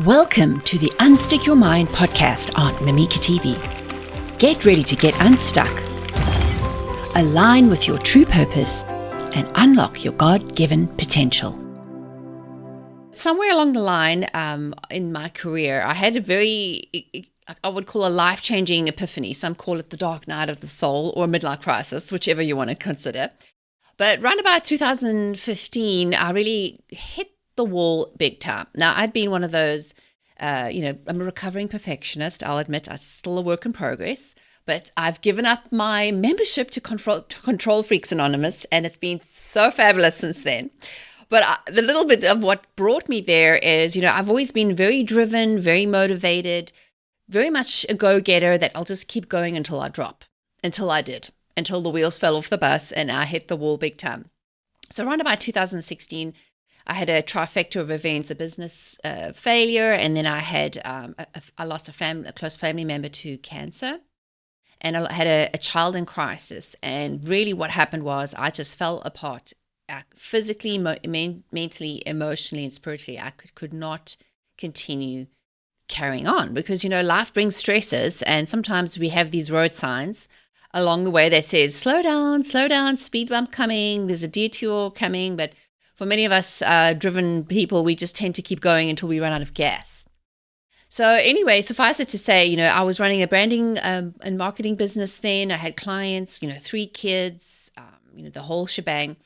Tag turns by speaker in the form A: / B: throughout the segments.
A: Welcome to the Unstick Your Mind podcast on Mimika TV. Get ready to get unstuck, align with your true purpose, and unlock your God-given potential. Somewhere along the line in my career, I had a very, I would call a life-changing epiphany. Some call it the dark night of the soul or midlife crisis, whichever you want to consider. But around about 2015, I really hit the wall big time. Now, I'd been one of those, I'm a recovering perfectionist. I'll admit I'm still a work in progress, but I've given up my membership to Control Freaks Anonymous, and it's been so fabulous since then. But the little bit of what brought me there is, I've always been very driven, very motivated, very much a go-getter that I'll just keep going until I drop, until the wheels fell off the bus and I hit the wall big time. So around about 2016, I had a trifecta of events: a business failure, and then I had I lost a close family member to cancer, and I had a child in crisis. And really, what happened was I just fell apart, physically, mentally, emotionally, and spiritually. I could not continue carrying on because life brings stresses, and sometimes we have these road signs along the way that says slow down, speed bump coming. There's a detour coming, but for many of us driven people, we just tend to keep going until we run out of gas. So anyway, suffice it to say, I was running a branding and marketing business then. I had clients, 3 kids, the whole shebang.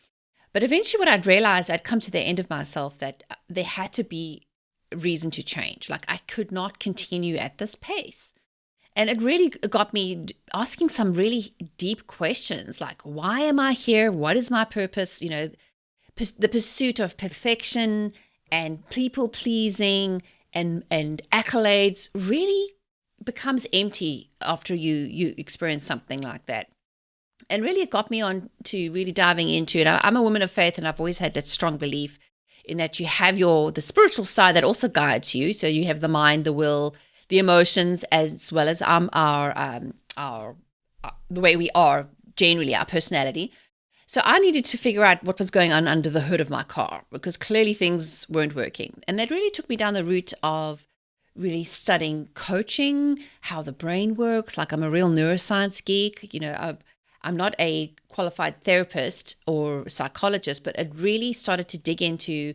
A: But eventually what I'd realized, I'd come to the end of myself that there had to be reason to change. Like I could not continue at this pace. And it really got me asking some really deep questions like, why am I here? What is my purpose? The pursuit of perfection and people-pleasing and accolades really becomes empty after you experience something like that. And really it got me on to really diving into it. I'm a woman of faith, and I've always had that strong belief in that you have the spiritual side that also guides you. So you have the mind, the will, the emotions, as well as our the way we are generally, our personality. So I needed to figure out what was going on under the hood of my car because clearly things weren't working. And that really took me down the route of really studying coaching, how the brain works. Like I'm a real neuroscience geek. I'm not a qualified therapist or psychologist, but it really started to dig into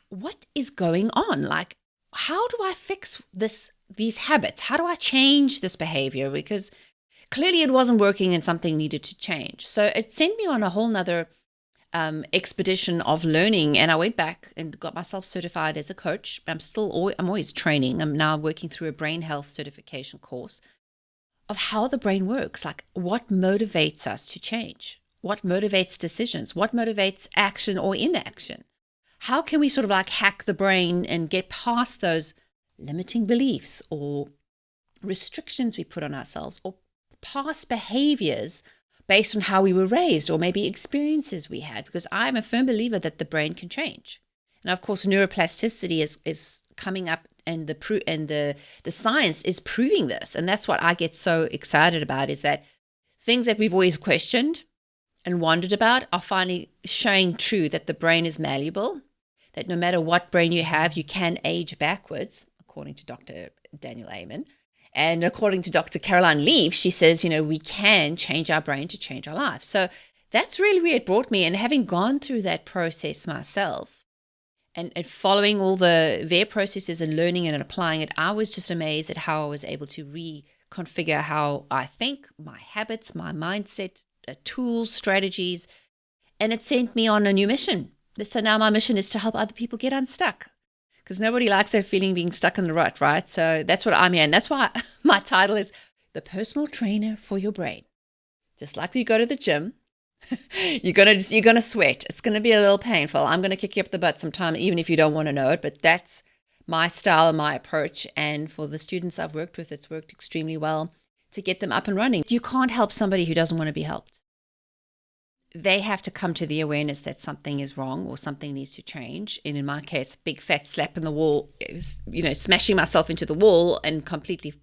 A: what is going on. Like, how do I fix these habits? How do I change this behavior? Because clearly it wasn't working and something needed to change. So it sent me on a whole nother expedition of learning. And I went back and got myself certified as a coach. I'm always training. I'm now working through a brain health certification course of how the brain works. Like what motivates us to change? What motivates decisions? What motivates action or inaction? How can we sort of like hack the brain and get past those limiting beliefs or restrictions we put on ourselves or past behaviors based on how we were raised or maybe experiences we had? Because I'm a firm believer that the brain can change. And of course, neuroplasticity is coming up, and the science is proving this. And that's what I get so excited about, is that things that we've always questioned and wondered about are finally showing true, that the brain is malleable, that no matter what brain you have, you can age backwards, according to Dr. Daniel Amen. And according to Dr. Caroline Leaf, she says, we can change our brain to change our life. So that's really where it brought me. And having gone through that process myself and following all their processes and learning and applying it, I was just amazed at how I was able to reconfigure how I think, my habits, my mindset, tools, strategies. And it sent me on a new mission. So now my mission is to help other people get unstuck. Because nobody likes their feeling being stuck in the rut, right? So that's what I'm here. And that's why my title is The Personal Trainer for Your Brain. Just like you go to the gym, you're gonna sweat. It's gonna be a little painful. I'm gonna kick you up the butt sometime, even if you don't want to know it. But that's my style and my approach. And for the students I've worked with, it's worked extremely well to get them up and running. You can't help somebody who doesn't want to be helped. They have to come to the awareness that something is wrong or something needs to change. And in my case, big fat slap in the wall, smashing myself into the wall and completely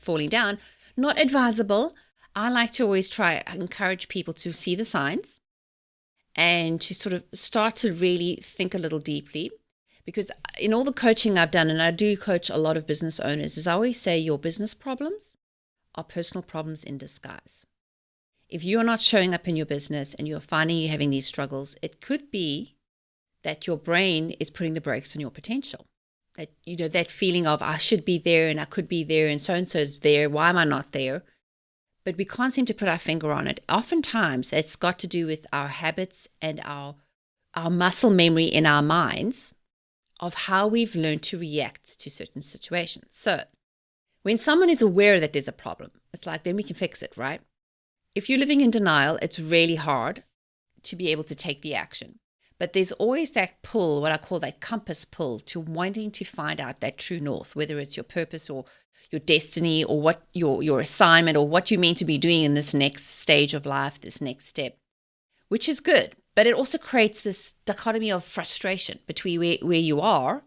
A: falling down. Not advisable. I like to always encourage people to see the signs and to sort of start to really think a little deeply. Because in all the coaching I've done, and I do coach a lot of business owners, is I always say your business problems are personal problems in disguise. If you're not showing up in your business and you're finding you're having these struggles, it could be that your brain is putting the brakes on your potential. That, that feeling of I should be there and I could be there and so-and-so's there. Why am I not there? But we can't seem to put our finger on it. Oftentimes, it's got to do with our habits and our muscle memory in our minds of how we've learned to react to certain situations. So when someone is aware that there's a problem, it's like, then we can fix it, right? If you're living in denial, it's really hard to be able to take the action. But there's always that pull, what I call that compass pull, to wanting to find out that true north, whether it's your purpose or your destiny or what your assignment or what you mean to be doing in this next stage of life, this next step, which is good. But it also creates this dichotomy of frustration between where you are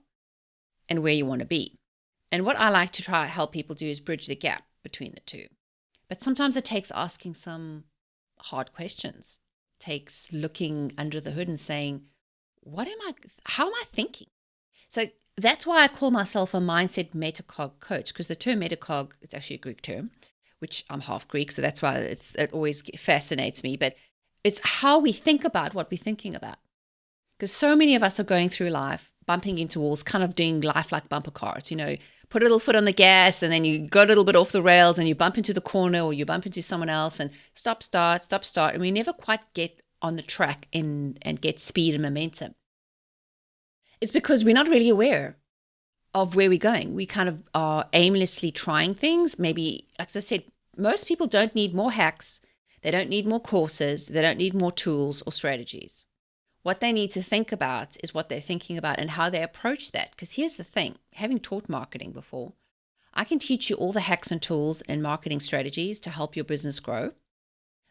A: and where you want to be. And what I like to try to help people do is bridge the gap between the two. But sometimes it takes asking some hard questions. It takes looking under the hood and saying, how am I thinking? So that's why I call myself a mindset metacog coach, because the term metacog, it's actually a Greek term, which I'm half Greek, so that's why it always fascinates me. But it's how we think about what we're thinking about. Because so many of us are going through life, bumping into walls, kind of doing life like bumper cars, put a little foot on the gas and then you go a little bit off the rails and you bump into the corner or you bump into someone else and stop, start. And we never quite get on the track and get speed and momentum. It's because we're not really aware of where we're going. We kind of are aimlessly trying things. Maybe, like I said, most people don't need more hacks. They don't need more courses. They don't need more tools or strategies. What they need to think about is what they're thinking about and how they approach that. Because here's the thing, having taught marketing before, I can teach you all the hacks and tools and marketing strategies to help your business grow.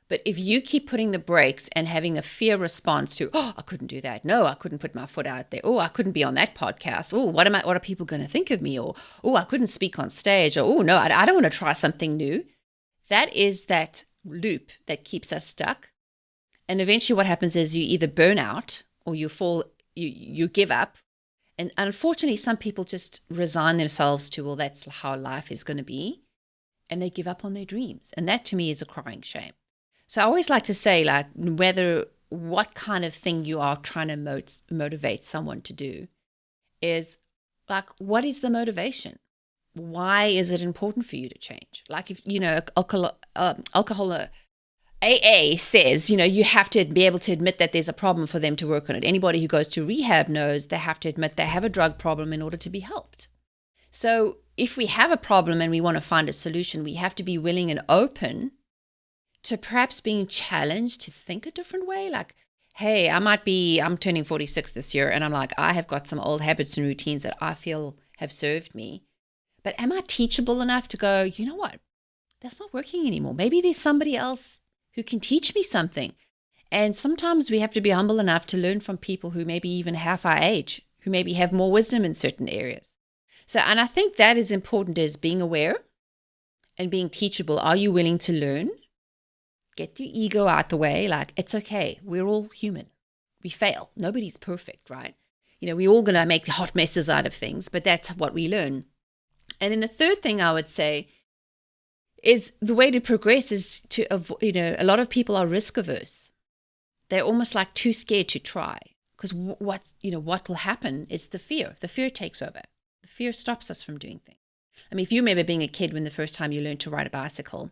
A: But if you keep putting the brakes and having a fear response to, I couldn't do that. No, I couldn't put my foot out there. I couldn't be on that podcast. What are people going to think of me? Or, I couldn't speak on stage. Or, no, I don't want to try something new. That is that loop that keeps us stuck. And eventually what happens is you either burn out or you give up. And unfortunately, some people just resign themselves to, that's how life is going to be. And they give up on their dreams. And that to me is a crying shame. So I always like to say, what kind of thing you are trying to motivate someone to do is what is the motivation? Why is it important for you to change? Like if, alcohol AA says, you have to be able to admit that there's a problem for them to work on it. Anybody who goes to rehab knows they have to admit they have a drug problem in order to be helped. So if we have a problem and we want to find a solution, we have to be willing and open to perhaps being challenged to think a different way. Like, hey, I'm turning 46 this year, and I'm like, I have got some old habits and routines that I feel have served me. But am I teachable enough to go, you know what? That's not working anymore. Maybe there's somebody else who can teach me something. And sometimes we have to be humble enough to learn from people who maybe even half our age, who maybe have more wisdom in certain areas. So, and I think that is important, is being aware and being teachable. Are you willing to learn? Get your ego out the way. It's okay. We're all human. We fail. Nobody's perfect, right? We're all going to make hot messes out of things, but that's what we learn. And then the third thing I would say is the way to progress is to avoid, a lot of people are risk averse. They're almost too scared to try, because what will happen is the fear. The fear takes over. The fear stops us from doing things. I mean, if you remember being a kid when the first time you learned to ride a bicycle,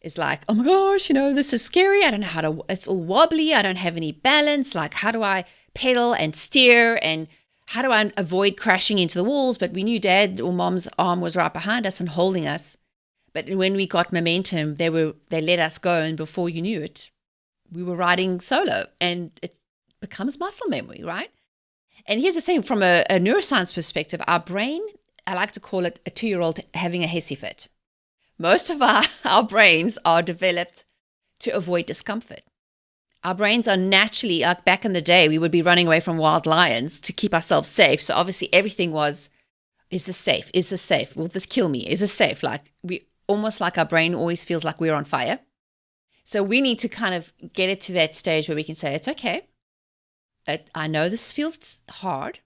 A: it's like, oh my gosh, this is scary. I don't know it's all wobbly. I don't have any balance. How do I pedal and steer? And how do I avoid crashing into the walls? But we knew dad or mom's arm was right behind us and holding us. But when we got momentum, they let us go. And before you knew it, we were riding solo, and it becomes muscle memory, right? And here's the thing, from a neuroscience perspective, our brain, I like to call it a 2-year-old having a hissy fit. Most of our brains are developed to avoid discomfort. Our brains are naturally, back in the day, we would be running away from wild lions to keep ourselves safe. So obviously everything was, is this safe? Is this safe? Will this kill me? Is this safe? Almost like our brain always feels like we're on fire. So we need to kind of get it to that stage where we can say, it's okay. I know this feels hard.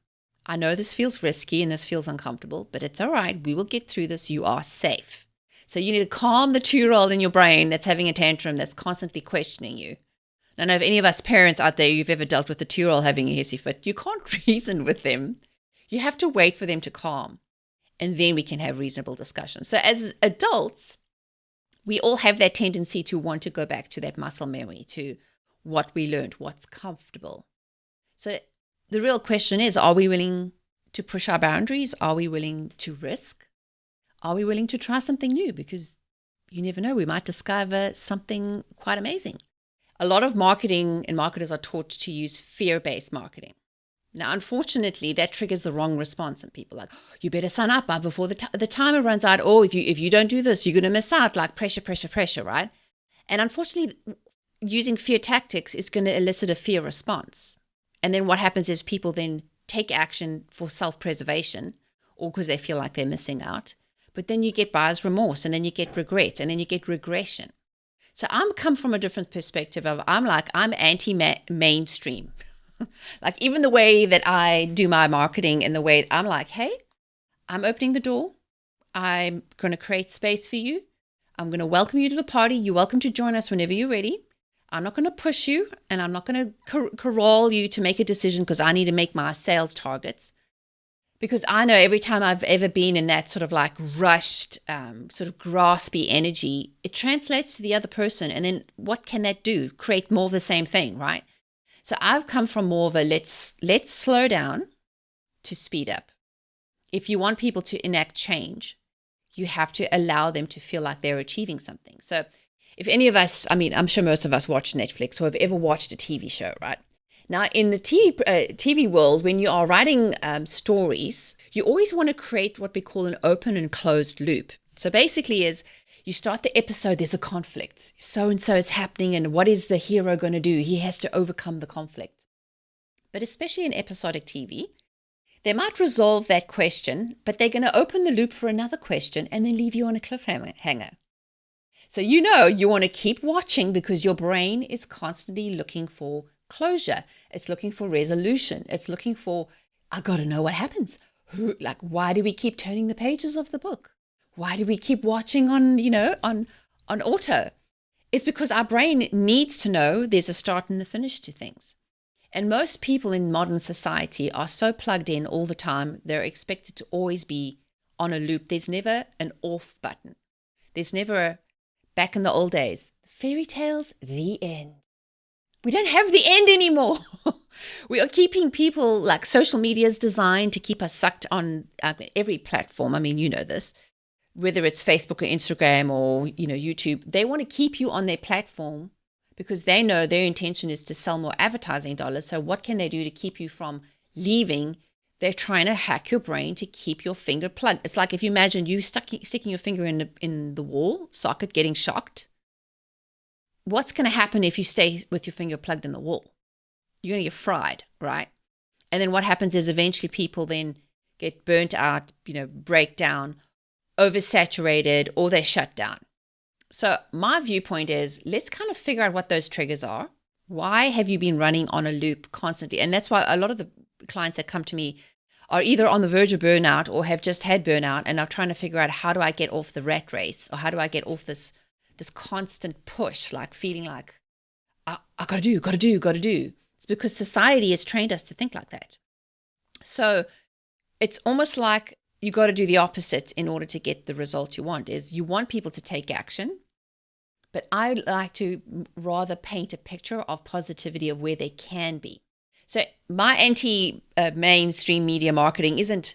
A: I know this feels risky and this feels uncomfortable, but it's all right. We will get through this. You are safe. So you need to calm the 2-year-old in your brain that's having a tantrum, that's constantly questioning you. I don't know if any of us parents out there, you've ever dealt with a 2-year-old having a hissy fit. You can't reason with them. You have to wait for them to calm, and then we can have reasonable discussions. So as adults, we all have that tendency to want to go back to that muscle memory, to what we learned, what's comfortable. So the real question is, are we willing to push our boundaries? Are we willing to risk? Are we willing to try something new? Because you never know, we might discover something quite amazing. A lot of marketing and marketers are taught to use fear-based marketing. Now, unfortunately, that triggers the wrong response in people. Like, oh, you better sign up before the timer runs out. Or if you don't do this, you're going to miss out. Like pressure, right? And unfortunately, using fear tactics is going to elicit a fear response. And then what happens is people then take action for self-preservation or because they feel like they're missing out. But then you get buyer's remorse, and then you get regret, and then you get regression. So I'm come from a different perspective of I'm anti-mainstream. Like even the way that I do my marketing and the way I'm like, hey, I'm opening the door. I'm going to create space for you. I'm going to welcome you to the party. You're welcome to join us whenever you're ready. I'm not going to push you, and I'm not going to corral you to make a decision because I need to make my sales targets. Because I know every time I've ever been in that sort of like rushed, sort of graspy energy, it translates to the other person. And then what can that do? Create more of the same thing, right? So I've come from more of a let's slow down to speed up. If you want people to enact change, you have to allow them to feel like they're achieving something. So if any of us, I mean, I'm sure most of us watch Netflix or have ever watched a TV show, right? Now, in the TV world, when you are writing stories, you always want to create what we call an open and closed loop. So basically is you start the episode, there's a conflict. So-and-so is happening, and what is the hero going to do? He has to overcome the conflict. But especially in episodic TV, they might resolve that question, but they're going to open the loop for another question and then leave you on a cliffhanger. So you want to keep watching because your brain is constantly looking for closure. It's looking for resolution. It's looking for, I got to know what happens. Why do we keep turning the pages of the book? Why do we keep watching on auto? It's because our brain needs to know there's a start and a finish to things. And most people in modern society are so plugged in all the time, they're expected to always be on a loop. There's never an off button. There's never back in the old days, fairy tales, the end. We don't have the end anymore. We are keeping people, like social media is designed to keep us sucked on every platform. I mean, you know this, whether it's Facebook or Instagram or, YouTube, they want to keep you on their platform because they know their intention is to sell more advertising dollars. So what can they do to keep you from leaving? They're trying to hack your brain to keep your finger plugged. It's like if you imagine you sticking your finger in the wall socket, getting shocked. What's going to happen if you stay with your finger plugged in the wall? You're going to get fried, right? And then what happens is eventually people then get burnt out, break down, oversaturated, or they shut down. So my viewpoint is let's kind of figure out what those triggers are. Why have you been running on a loop constantly? And that's why a lot of the clients that come to me are either on the verge of burnout or have just had burnout and are trying to figure out how do I get off the rat race, or how do I get off this constant push, like feeling like I got to do. It's because society has trained us to think like that. So it's almost like you got to do the opposite in order to get the result you want. Is you want people to take action, but I like to rather paint a picture of positivity of where they can be. So my anti-mainstream media marketing isn't,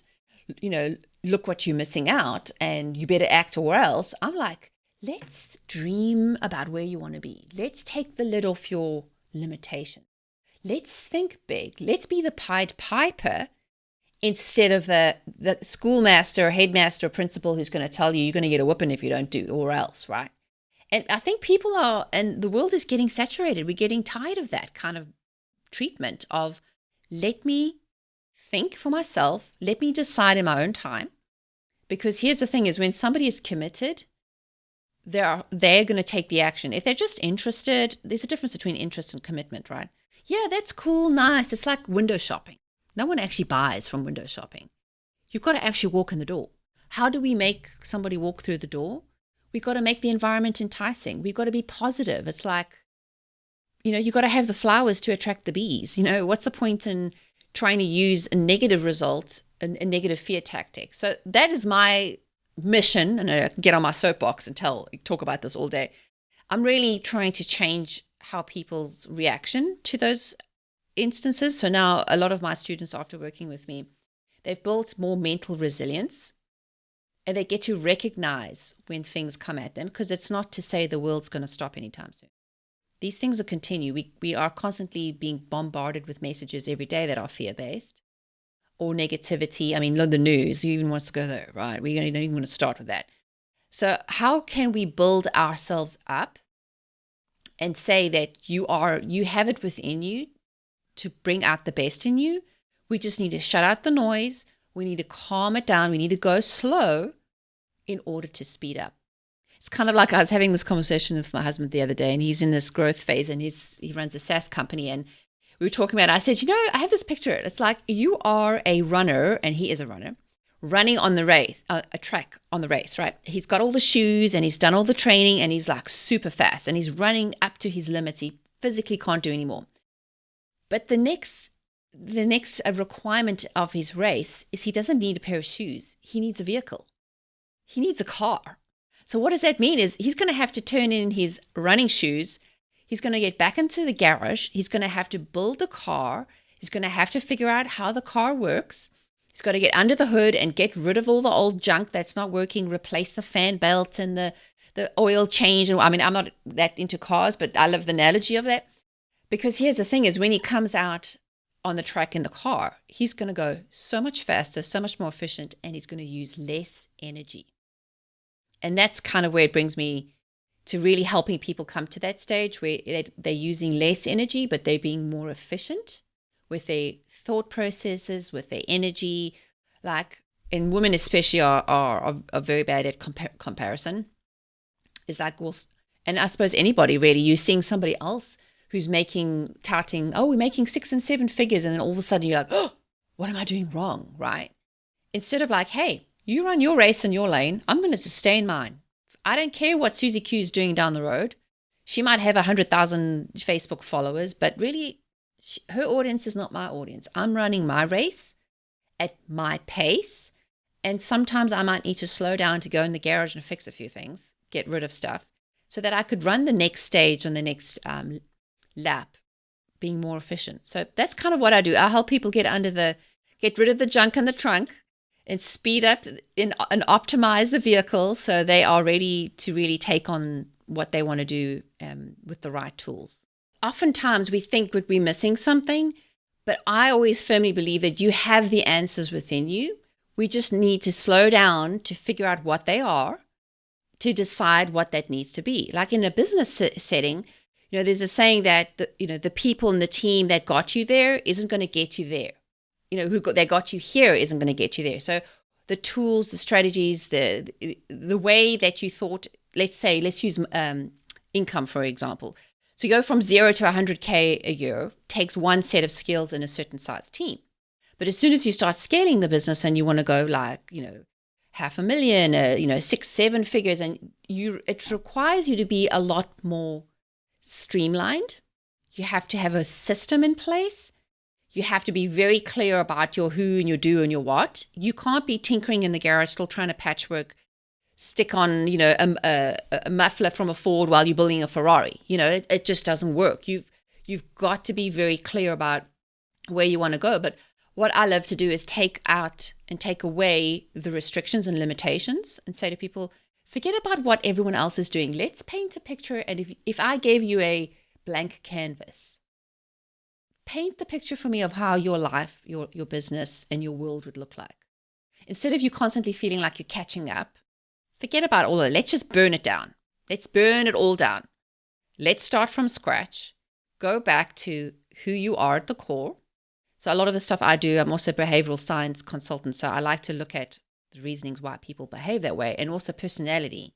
A: look what you're missing out and you better act or else. I'm like, let's dream about where you want to be. Let's take the lid off your limitation. Let's think big. Let's be the Pied Piper instead of the schoolmaster, headmaster, principal who's going to tell you you're going to get a whooping if you don't do or else, right? And I think people are, and the world is getting saturated. We're getting tired of that kind of treatment of let me think for myself. Let me decide in my own time. Because here's the thing is when somebody is committed, they're going to take the action. If they're just interested, there's a difference between interest and commitment, right? Yeah, that's cool, nice. It's like window shopping. No one actually buys from window shopping. You've got to actually walk in the door. How do we make somebody walk through the door? We've got to make the environment enticing. We've got to be positive. It's like, you've got to have the flowers to attract the bees. What's the point in trying to use a negative result, a negative fear tactic? So that is my mission. And I can get on my soapbox and talk about this all day. I'm really trying to change how people's reaction to those instances. So now a lot of my students, after working with me, they've built more mental resilience, and they get to recognize when things come at them, because it's not to say the world's going to stop anytime soon. These things will continue. We are constantly being bombarded with messages every day that are fear-based or negativity. I mean, look, the news, who even wants to go there, right? We don't even want to start with that. So how can we build ourselves up and say that you have it within you to bring out the best in you? We just need to shut out the noise. We need to calm it down. We need to go slow in order to speed up. It's kind of like I was having this conversation with my husband the other day, and he's in this growth phase, and he runs a SaaS company, and we were talking about it. I said, I have this picture. It's like you are a runner, and he is a runner, running on the race, a track on the race, right? He's got all the shoes, and he's done all the training, and he's like super fast, and he's running up to his limits. He physically can't do anymore. But the next requirement of his race is he doesn't need a pair of shoes. He needs a vehicle. He needs a car. So what does that mean is he's going to have to turn in his running shoes. He's going to get back into the garage. He's going to have to build the car. He's going to have to figure out how the car works. He's got to get under the hood and get rid of all the old junk that's not working, replace the fan belt and the oil change. I mean, I'm not that into cars, but I love the analogy of that. Because here's the thing is when he comes out on the track in the car, he's going to go so much faster, so much more efficient, and he's going to use less energy. And that's kind of where it brings me to really helping people come to that stage where they're using less energy, but they're being more efficient with their thought processes, with their energy. And women especially are very bad at comparison. It's like, well, and I suppose anybody really, you're seeing somebody else who's touting, we're making 6 and 7 figures. And then all of a sudden you're like, oh, what am I doing wrong, right? Instead of like, hey, you run your race in your lane. I'm going to just stay in mine. I don't care what Susie Q is doing down the road. She might have 100,000 Facebook followers, but really her audience is not my audience. I'm running my race at my pace. And sometimes I might need to slow down to go in the garage and fix a few things, get rid of stuff so that I could run the next stage on the next lap being more efficient. So that's kind of what I do. I help people get rid of the junk in the trunk and speed up and optimize the vehicle so they are ready to really take on what they want to do with the right tools. Oftentimes we think that we're missing something, but I always firmly believe that you have the answers within you. We just need to slow down to figure out what they are, to decide what that needs to be. Like in a business setting, there's a saying that the people in the team that got you there isn't going to get you there. They got you here isn't going to get you there. So the tools, the strategies, the way that you thought, let's use income, for example. So you go from 0 to 100K a year, takes one set of skills in a certain size team. But as soon as you start scaling the business and you want to go $500,000, 6, 7 figures, and it requires you to be a lot more streamlined. You have to have a system in place. You have to be very clear about your who and your do and your what. You can't be tinkering in the garage, still trying to patchwork, stick on, a muffler from a Ford while you're building a Ferrari. It just doesn't work. You've got to be very clear about where you want to go. But what I love to do is take out and take away the restrictions and limitations and say to people, forget about what everyone else is doing. Let's paint a picture. And if I gave you a blank canvas, paint the picture for me of how your life, your business, and your world would look like. Instead of you constantly feeling like you're catching up, forget about all of it. Let's just burn it down. Let's burn it all down. Let's start from scratch. Go back to who you are at the core. So a lot of the stuff I do, I'm also a behavioral science consultant. So I like to look at the reasonings why people behave that way, and also personality.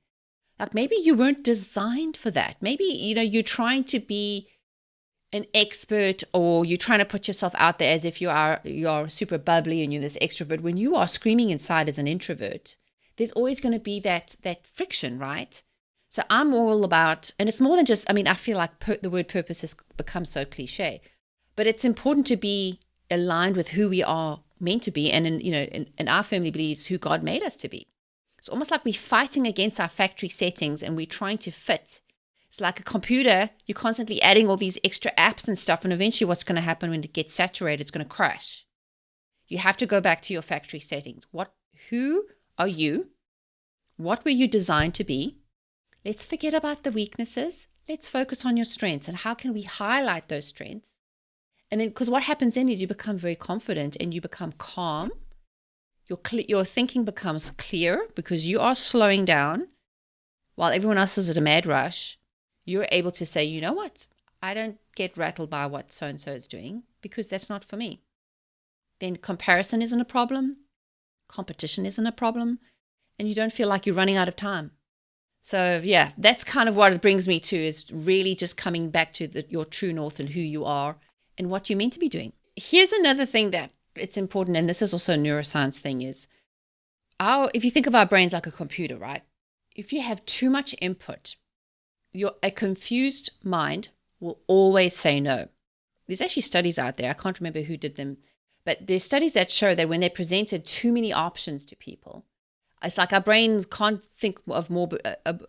A: Like maybe you weren't designed for that. Maybe, you're trying to be an expert, or you're trying to put yourself out there as if you're super bubbly and you're this extrovert, when you are screaming inside as an introvert, there's always going to be that friction, right? So I'm all about, and it's more than just, I mean, I feel like the word purpose has become so cliche, but it's important to be aligned with who we are meant to be, and in our family believes who God made us to be. It's almost like we're fighting against our factory settings and we're trying to fit. It's like a computer, you're constantly adding all these extra apps and stuff, and eventually what's going to happen when it gets saturated, it's going to crash. You have to go back to your factory settings. Who are you? What were you designed to be? Let's forget about the weaknesses. Let's focus on your strengths and how can we highlight those strengths. And then, because what happens then is you become very confident and you become calm. Your thinking becomes clear because you are slowing down while everyone else is at a mad rush. You're able to say, you know what? I don't get rattled by what so-and-so is doing because that's not for me. Then comparison isn't a problem. Competition isn't a problem. And you don't feel like you're running out of time. So yeah, that's kind of what it brings me to, is really just coming back to your true north and who you are and what you're meant to be doing. Here's another thing that it's important, and this is also a neuroscience thing, is if you think of our brains like a computer, right? If you have too much input, a confused mind will always say no. There's actually studies out there, I can't remember who did them, but there's studies that show that when they presented too many options to people, it's like our brains can't think of more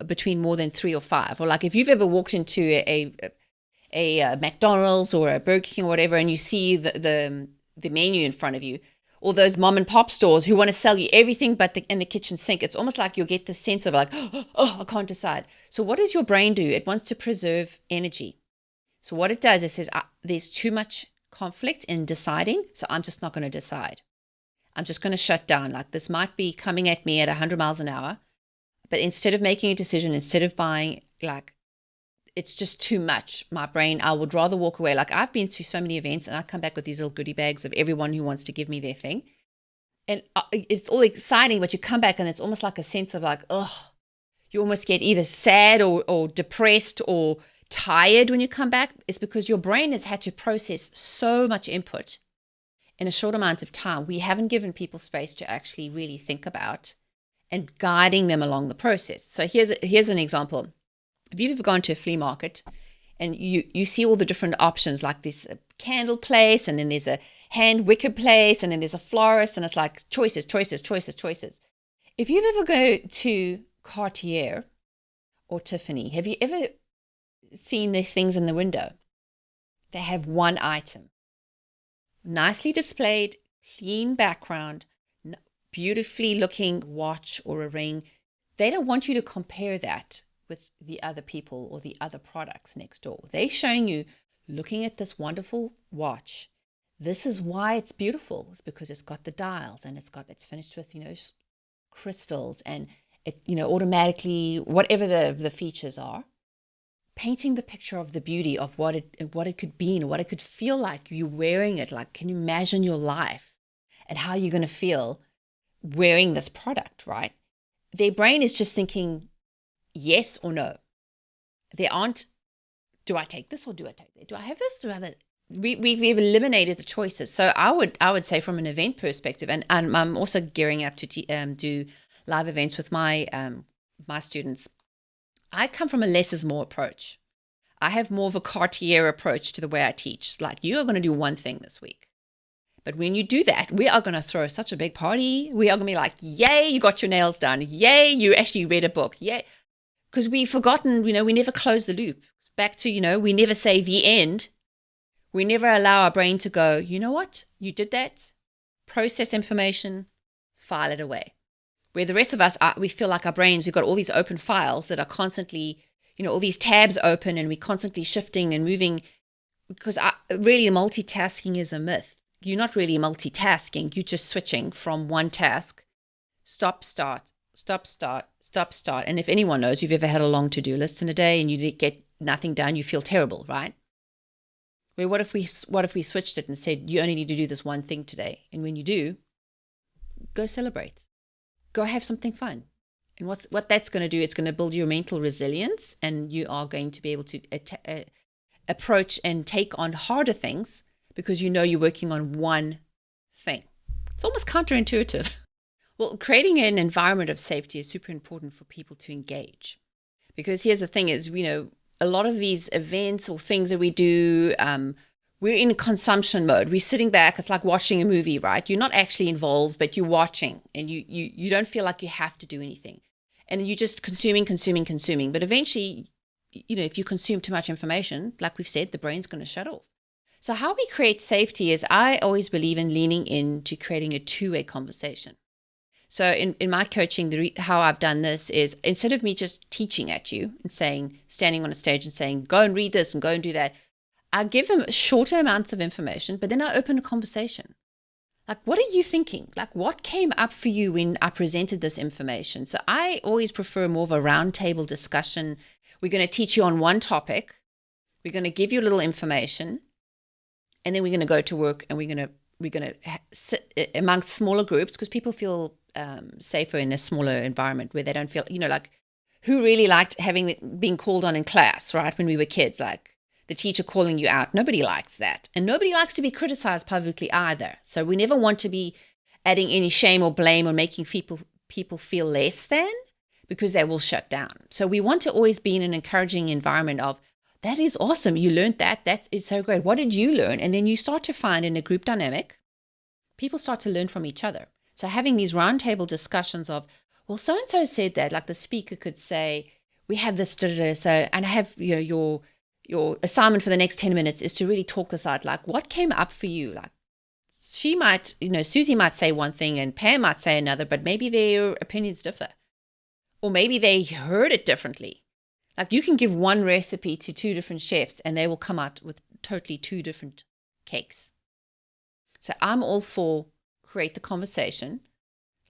A: between more than 3 or 5. Or like if you've ever walked into a McDonald's or a Burger King or whatever, and you see the menu in front of you, or those mom and pop stores who want to sell you everything but in the kitchen sink, it's almost like you'll get this sense of like, oh, I can't decide. So what does your brain do? It wants to preserve energy. So what it does is says, there's too much conflict in deciding, so I'm just not going to decide. I'm just going to shut down. Like this might be coming at me at 100 miles an hour, but instead of making a decision, instead of buying, like, it's just too much. My brain, I would rather walk away. Like I've been to so many events and I come back with these little goodie bags of everyone who wants to give me their thing. And it's all exciting, but you come back and it's almost like a sense of like, oh, you almost get either sad or depressed or tired when you come back. It's because your brain has had to process so much input in a short amount of time. We haven't given people space to actually really think about and guiding them along the process. So here's an example. If you've ever gone to a flea market and you see all the different options, like this candle place, and then there's a hand wicker place, and then there's a florist, and it's like choices. If you've ever go to Cartier or Tiffany, have you ever seen their things in the window? They have one item. Nicely displayed, clean background, beautifully looking watch or a ring. They don't want you to compare that with the other people or the other products next door. They're showing you, looking at this wonderful watch, this is why it's beautiful. It's because it's got the dials and it's finished with, crystals, and it, automatically, whatever the features are, painting the picture of the beauty of what it could be and what it could feel like you wearing it. Like, can you imagine your life and how you're going to feel wearing this product, right? Their brain is just thinking yes or no. They aren't, do I take this or do I take that? Do I have this? Do I have that? We've eliminated the choices. So I would say from an event perspective, and I'm also gearing up to do live events with my students. I come from a less is more approach. I have more of a Cartier approach to the way I teach. Like, you are going to do one thing this week. But when you do that, we are going to throw such a big party. We are going to be like, yay, you got your nails done. Yay, you actually read a book. Yay. Because we've forgotten, we never close the loop. It's back to, we never say the end. We never allow our brain to go, you know what? You did that. Process information, file it away. Where the rest of us, we feel like our brains, we've got all these open files that are constantly, all these tabs open, and we're constantly shifting and moving, because really multitasking is a myth. You're not really multitasking. You're just switching from one task. Stop, start, stop, start, stop, start. And if anyone knows, you've ever had a long to-do list in a day and you get nothing done, you feel terrible, right? Where what if we switched it and said, you only need to do this one thing today. And when you do, go celebrate. Go have something fun. And what that's going to do, it's going to build your mental resilience, and you are going to be able to approach and take on harder things because you know you're working on one thing. It's almost counterintuitive. Well, creating an environment of safety is super important for people to engage. Because here's the thing is, a lot of these events or things that we do, we're in consumption mode. We're sitting back. It's like watching a movie, right? You're not actually involved, but you're watching, and you don't feel like you have to do anything. And you're just consuming. But eventually, if you consume too much information, like we've said, the brain's going to shut off. So how we create safety is, I always believe in leaning into creating a two-way conversation. So in my coaching, how I've done this is, instead of me just teaching at you and standing on a stage and saying, go and read this and go and do that, I give them shorter amounts of information, but then I open a conversation. Like, what are you thinking? Like, what came up for you when I presented this information? So I always prefer more of a roundtable discussion. We're going to teach you on one topic. We're going to give you a little information, and then we're going to go to work, and we're going to sit amongst smaller groups, because people feel safer in a smaller environment where they don't feel, like, who really liked being called on in class, right? When we were kids, like the teacher calling you out. Nobody likes that. And nobody likes to be criticized publicly either. So we never want to be adding any shame or blame or making people feel less than, because they will shut down. So we want to always be in an encouraging environment of, that is awesome. You learned that. That is so great. What did you learn? And then you start to find, in a group dynamic, people start to learn from each other. So having these roundtable discussions of, well, so-and-so said that, like the speaker could say, we have this, so, and I have, your assignment for the next 10 minutes is to really talk this out. Like, what came up for you? Like, she might, Susie might say one thing and Pam might say another, but maybe their opinions differ. Or maybe they heard it differently. Like, you can give one recipe to two different chefs and they will come out with totally two different cakes. So I'm all for create the conversation.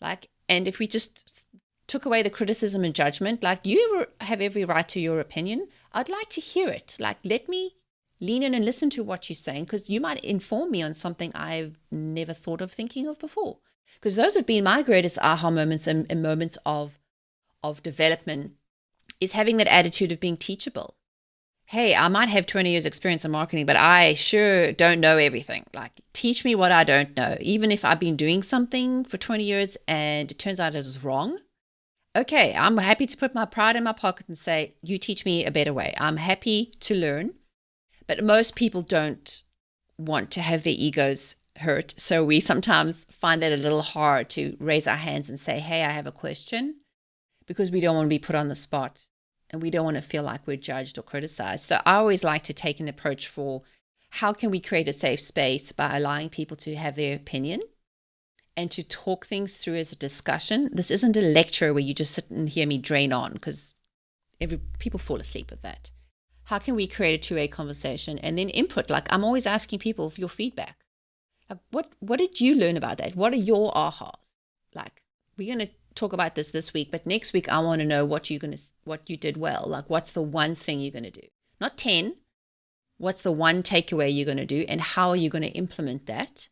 A: Like, and if we just took away the criticism and judgment, like, you have every right to your opinion. I'd like to hear it. Like, let me lean in and listen to what you're saying, because you might inform me on something I've never thought of thinking of before. Because those have been my greatest aha moments and moments of development, is having that attitude of being teachable. Hey, I might have 20 years experience in marketing, but I sure don't know everything. Like, teach me what I don't know. Even if I've been doing something for 20 years and it turns out it was wrong. Okay, I'm happy to put my pride in my pocket and say, you teach me a better way. I'm happy to learn. But most people don't want to have their egos hurt. So we sometimes find that a little hard to raise our hands and say, hey, I have a question, because we don't want to be put on the spot. And we don't want to feel like we're judged or criticized. So I always like to take an approach for, how can we create a safe space by allowing people to have their opinion and to talk things through as a discussion. This isn't a lecture where you just sit and hear me drain on, because people fall asleep with that. How can we create a two-way conversation and then input? Like, I'm always asking people for your feedback. Like, what did you learn about that? What are your ahas? Like, we're going to talk about this week, but next week I want to know what you did well. Like, what's the one thing you're going to do? Not 10. What's the one takeaway you're going to do, and how are you going to implement that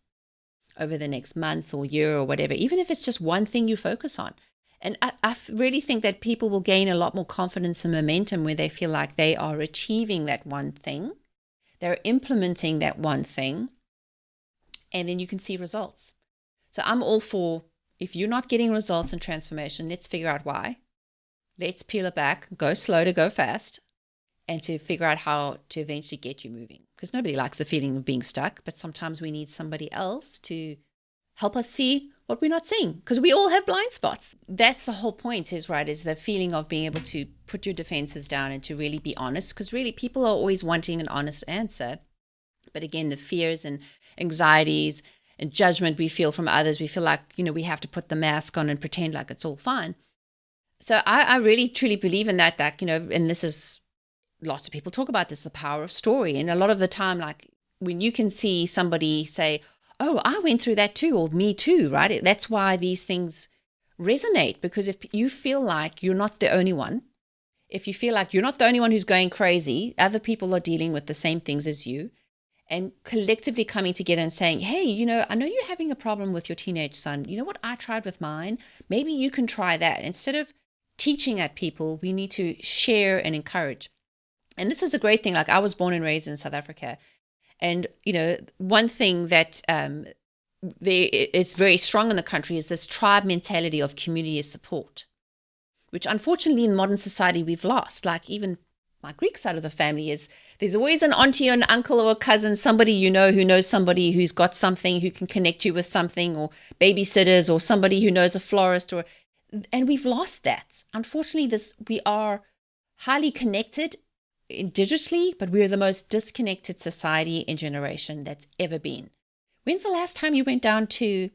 A: over the next month or year or whatever, even if it's just one thing you focus on. And I really think that people will gain a lot more confidence and momentum where they feel like they are achieving that one thing, they're implementing that one thing, and then you can see results. So I'm all for, if you're not getting results and transformation, let's figure out why. Let's peel it back, go slow to go fast, and to figure out how to eventually get you moving. Because nobody likes the feeling of being stuck, but sometimes we need somebody else to help us see what we're not seeing, because we all have blind spots. That's the whole point, is the feeling of being able to put your defenses down and to really be honest, because really people are always wanting an honest answer. But again, the fears and anxieties and judgment we feel from others, we feel like, we have to put the mask on and pretend like it's all fine. So I really truly believe in that, and this is, lots of people talk about this, the power of story. And a lot of the time, like, when you can see somebody say, oh, I went through that too, or me too, right? That's why these things resonate, because if you feel like you're not the only one, if you feel like you're not the only one who's going crazy, other people are dealing with the same things as you, and collectively coming together and saying, hey, I know you're having a problem with your teenage son. You know what I tried with mine? Maybe you can try that. Instead of teaching at people, we need to share and encourage. And this is a great thing. Like, I was born and raised in South Africa. And, one thing that it's very strong in the country is this tribe mentality of community support, which unfortunately in modern society we've lost. Like, even my Greek side of the family there's always an auntie or an uncle or a cousin, somebody who knows somebody who's got something, who can connect you with something, or babysitters, or somebody who knows a florist, and we've lost that. Unfortunately, we are highly connected digitally, but we're the most disconnected society and generation that's ever been. When's the last time you went down to,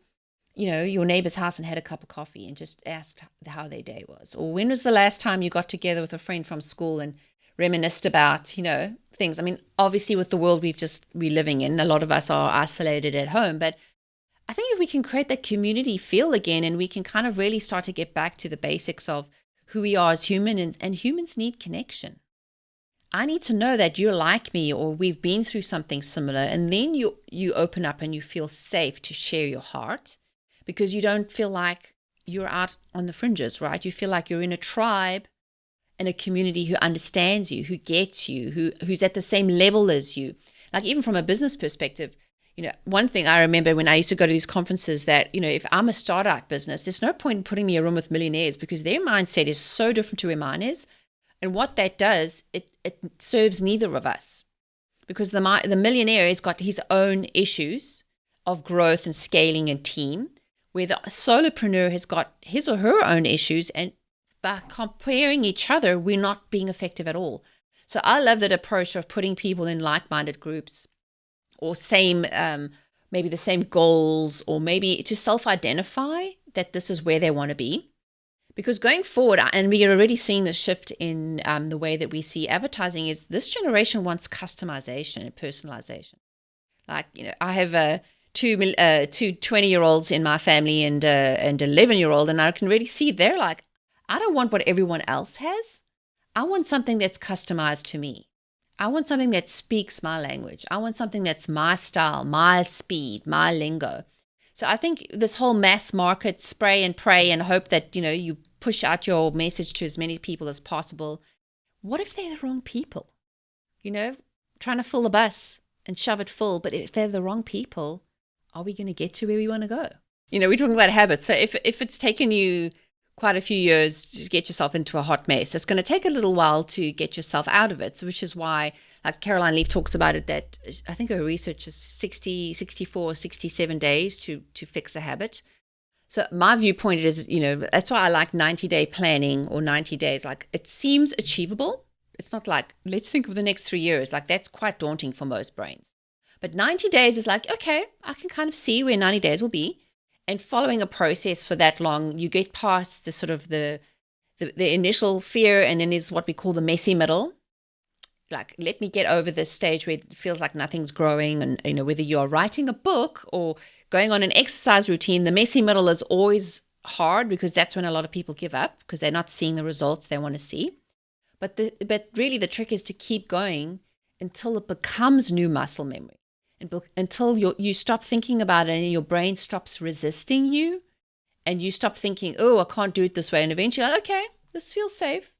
A: your neighbor's house and had a cup of coffee and just asked how their day was? Or when was the last time you got together with a friend from school and reminisced about, things? I mean, obviously with the world we're living in, a lot of us are isolated at home, but I think if we can create that community feel again, and we can kind of really start to get back to the basics of who we are as human, and humans need connection. I need to know that you're like me, or we've been through something similar. And then you open up and you feel safe to share your heart, because you don't feel like you're out on the fringes, right? You feel like you're in a tribe and a community who understands you, who gets you, who's at the same level as you. Like, even from a business perspective, one thing I remember when I used to go to these conferences, that, if I'm a startup business, there's no point in putting me in a room with millionaires, because their mindset is so different to where mine is. And what that does, it serves neither of us, because the millionaire has got his own issues of growth and scaling and team, where the solopreneur has got his or her own issues, and by comparing each other, we're not being effective at all. So I love that approach of putting people in like-minded groups, or maybe the same goals, or maybe to self-identify that this is where they want to be. Because going forward, and we are already seeing the shift in the way that we see advertising, is this generation wants customization and personalization. Like, I have two 20-year-olds in my family and 11-year-old, and I can really see they're like, I don't want what everyone else has. I want something that's customized to me. I want something that speaks my language. I want something that's my style, my speed, my lingo. So I think this whole mass market spray and pray and hope that, you push out your message to as many people as possible. What if they're the wrong people? Trying to fill the bus and shove it full, but if they're the wrong people, are we going to get to where we want to go? We're talking about habits. So if it's taken you quite a few years to get yourself into a hot mess, it's going to take a little while to get yourself out of it. So which is why, like Caroline Leaf talks about it, that I think her research is 60, 64, 67 days to fix a habit. So my viewpoint is, that's why I like 90-day planning, or 90 days. Like, it seems achievable. It's not like, let's think of the next 3 years. Like, that's quite daunting for most brains. But 90 days is like, okay, I can kind of see where 90 days will be. And following a process for that long, you get past the sort of the initial fear, and then there's what we call the messy middle. Like, let me get over this stage where it feels like nothing's growing. And, whether you're writing a book or going on an exercise routine, the messy middle is always hard, because that's when a lot of people give up, because they're not seeing the results they want to see. But really the trick is to keep going until it becomes new muscle memory, until you stop thinking about it and your brain stops resisting you, and you stop thinking, oh, I can't do it this way. And eventually, okay, this feels safe.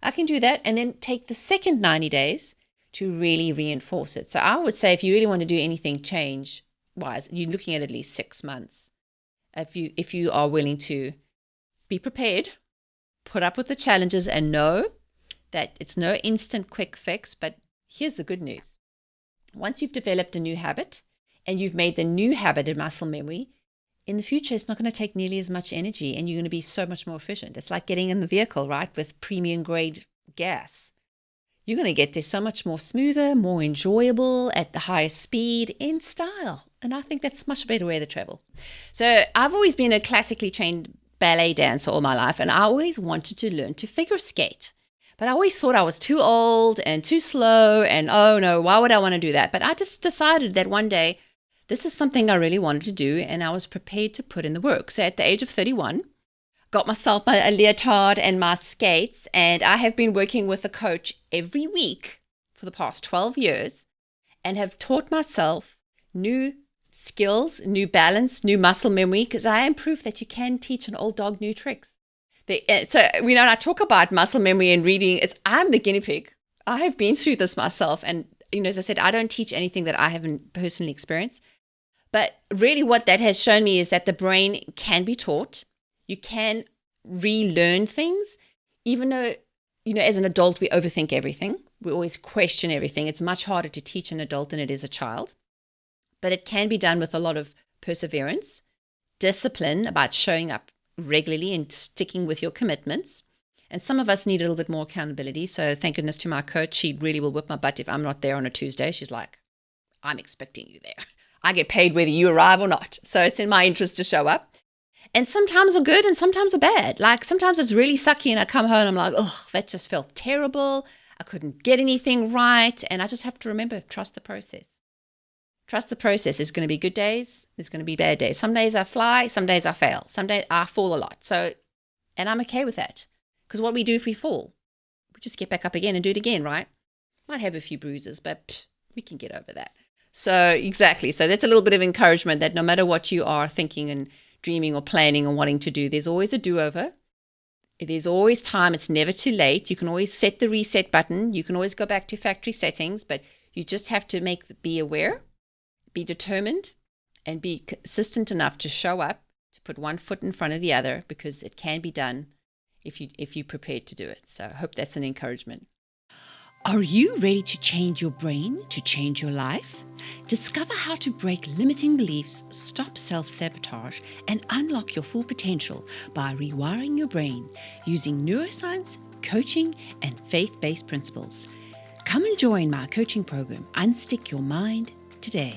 A: I can do that. And then take the second 90 days to really reinforce it. So I would say, if you really want to do anything change-wise, you're looking at least 6 months. If you are willing to be prepared, put up with the challenges, and know that it's no instant quick fix. But here's the good news. Once you've developed a new habit, and you've made the new habit a muscle memory, in the future, it's not going to take nearly as much energy, and you're going to be so much more efficient. It's like getting in the vehicle, right, with premium grade gas. You're going to get there so much more smoother, more enjoyable, at the highest speed, in style. And I think that's much better way to travel. So I've always been a classically trained ballet dancer all my life, and I always wanted to learn to figure skate. But I always thought I was too old and too slow, and oh no, why would I want to do that? But I just decided that one day, this is something I really wanted to do, and I was prepared to put in the work. So at the age of 31, got myself a leotard and my skates, and I have been working with a coach every week for the past 12 years, and have taught myself new skills, new balance, new muscle memory, because I am proof that you can teach an old dog new tricks. So when I talk about muscle memory and reading, I'm the guinea pig. I've been through this myself. And, as I said, I don't teach anything that I haven't personally experienced. But really what that has shown me is that the brain can be taught. You can relearn things, even though, as an adult, we overthink everything. We always question everything. It's much harder to teach an adult than it is a child. But it can be done with a lot of perseverance, discipline about showing up regularly and sticking with your commitments. And some of us need a little bit more accountability. So thank goodness to my coach. She really will whip my butt if I'm not there on a Tuesday. She's like, I'm expecting you there. I get paid whether you arrive or not. So it's in my interest to show up. And sometimes are good and sometimes are bad. Like sometimes it's really sucky and I come home and I'm like, oh, that just felt terrible. I couldn't get anything right. And I just have to remember, trust the process. Trust the process. There's going to be good days. There's going to be bad days. Some days I fly. Some days I fail. Some days I fall a lot. And I'm okay with that. Because what we do if we fall, we just get back up again and do it again, right? Might have a few bruises, but we can get over that. So exactly. So that's a little bit of encouragement that no matter what you are thinking and dreaming or planning or wanting to do, there's always a do-over. There's always time. It's never too late. You can always set the reset button. You can always go back to factory settings, but you just have to be aware, be determined, and be consistent enough to show up, to put one foot in front of the other, because it can be done if you're prepared to do it. So I hope that's an encouragement.
B: Are you ready to change your brain to change your life? Discover how to break limiting beliefs, stop self-sabotage, and unlock your full potential by rewiring your brain using neuroscience, coaching, and faith-based principles. Come and join my coaching program, Unstick Your Mind, today.